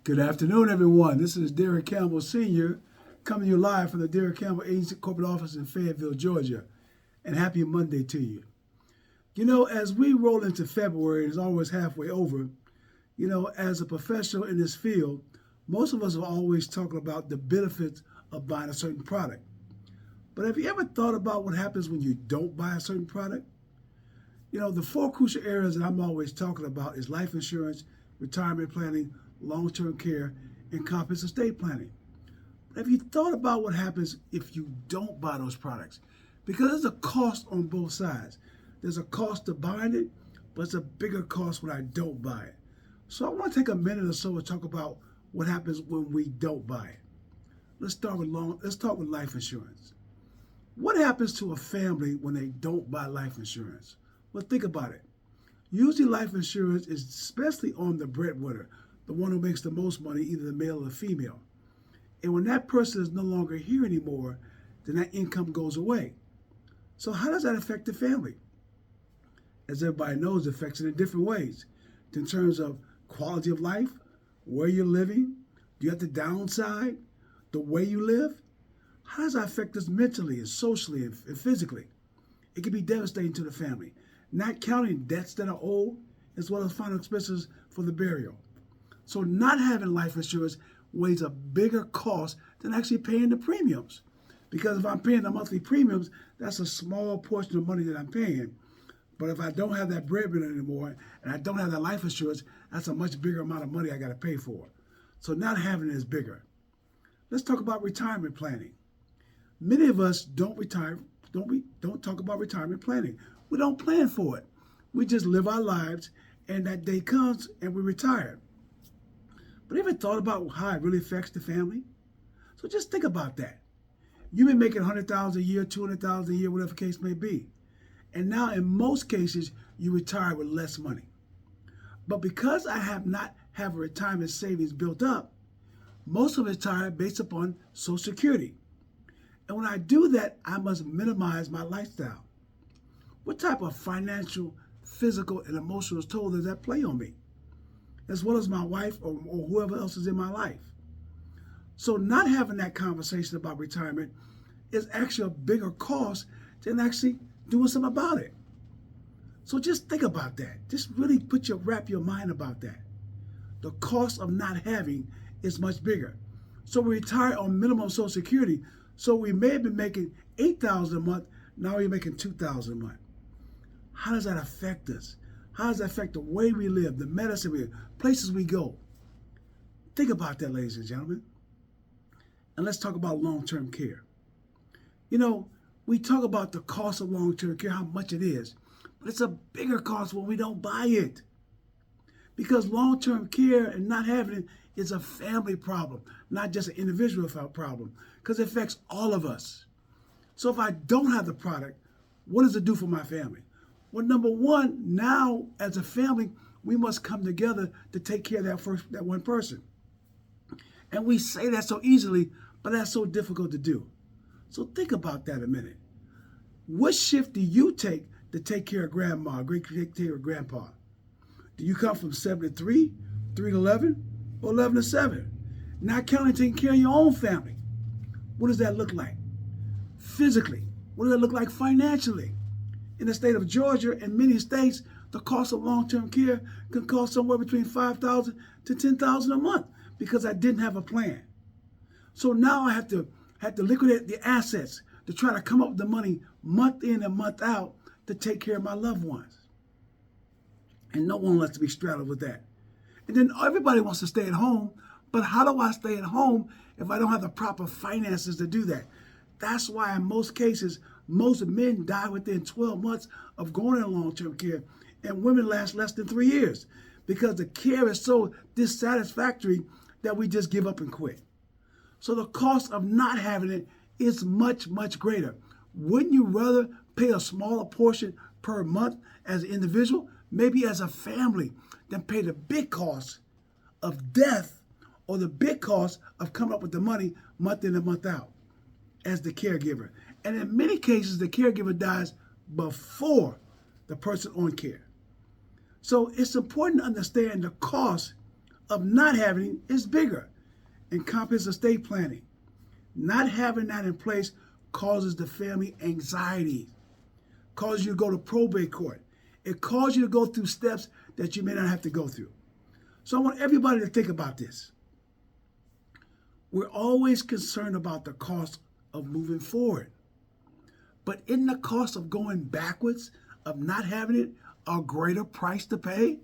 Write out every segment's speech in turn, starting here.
Good afternoon, everyone. This is Derek Campbell Sr. coming to you live from the Derek Campbell Agency Corporate Office in Fayetteville, Georgia. And happy Monday to you. You know, as we roll into February, it's always halfway over. You know, as a professional in this field, most of us are always talking about the benefits of buying a certain product. But have you ever thought about what happens when you don't buy a certain product? You know, the four crucial areas that I'm always talking about is life insurance, retirement planning, long-term care, and comprehensive estate planning. But have you thought about what happens if you don't buy those products? Because there's a cost on both sides. There's a cost to buying it, but it's a bigger cost when I don't buy it. So I want to take a minute or so to talk about what happens when we don't buy it. Let's start with life insurance. What happens to a family when they don't buy life insurance? Well, think about it. Usually life insurance is especially on the breadwinner, the one who makes the most money, either the male or the female. And when that person is no longer here anymore, then that income goes away. So how does that affect the family? As everybody knows, it affects it in different ways. In terms of quality of life, where you're living, do you have to downside, the way you live? How does that affect us mentally and socially and physically? It can be devastating to the family, not counting debts that are owed, as well as final expenses for the burial. So not having life insurance weighs a bigger cost than actually paying the premiums. Because if I'm paying the monthly premiums, that's a small portion of money that I'm paying. But if I don't have that breadwinner anymore and I don't have that life insurance, that's a much bigger amount of money I got to pay for. So not having it is bigger. Let's talk about retirement planning. Many of us don't retire, don't talk about retirement planning. We don't plan for it. We just live our lives and that day comes and we retire. But ever thought about how it really affects the family? So just think about that. You've been making $100,000 a year, $200,000 a year, whatever the case may be. And now in most cases, you retire with less money. But because I have not have a retirement savings built up, most of it retire based upon Social Security. And when I do that, I must minimize my lifestyle. What type of financial, physical, and emotional toll does that play on me? As well as my wife or whoever else is in my life. So not having that conversation about retirement is actually a bigger cost than actually doing something about it. So just think about that. Just really wrap your mind about that. The cost of not having is much bigger. So we retire on minimum Social Security. So we may have been making $8,000 a month. Now we're making $2,000 a month. How does that affect us? How does that affect the way we live, the medicine we live, places we go? Think about that, ladies and gentlemen. And let's talk about long-term care. You know, we talk about the cost of long-term care, how much it is, but it's a bigger cost when we don't buy it. Because long-term care and not having it is a family problem, not just an individual problem, because it affects all of us. So if I don't have the product, what does it do for my family? Well, number one, now as a family, we must come together to take care of that one person. And we say that so easily, but that's so difficult to do. So think about that a minute. What shift do you take to take care of grandma, take care of grandpa? Do you come from 7 to 3, 3 to 11, or 11 to 7? Not counting taking care of your own family. What does that look like? Physically, what does that look like financially? In the state of Georgia and many states, the cost of long-term care can cost somewhere between $5,000 to $10,000 a month because I didn't have a plan. So now I have to liquidate the assets to try to come up with the money month in and month out to take care of my loved ones. And no one wants to be straddled with that. And then everybody wants to stay at home, but how do I stay at home if I don't have the proper finances to do that? That's why in most cases, most men die within 12 months of going in long-term care, and women last less than 3 years because the care is so dissatisfactory that we just give up and quit. So the cost of not having it is much, much greater. Wouldn't you rather pay a smaller portion per month as an individual, maybe as a family, than pay the big cost of death or the big cost of coming up with the money month in and month out as the caregiver? And in many cases, the caregiver dies before the person on care. So it's important to understand the cost of not having it is bigger. And comprehensive estate planning. Not having that in place causes the family anxiety, causes you to go to probate court. It causes you to go through steps that you may not have to go through. So I want everybody to think about this. We're always concerned about the cost of moving forward. But isn't the cost of going backwards, of not having it, a greater price to pay?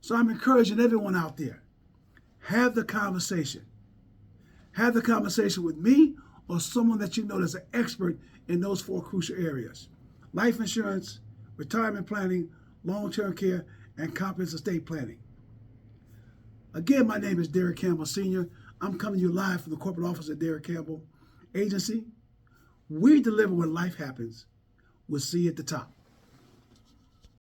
So I'm encouraging everyone out there, have the conversation. Have the conversation with me or someone that you know that's an expert in those 4 crucial areas: life insurance, retirement planning, long-term care, and comprehensive estate planning. Again, my name is Derek Campbell Sr. I'm coming to you live from the corporate office of Derek Campbell Agency. We deliver when life happens. We'll see you at the top.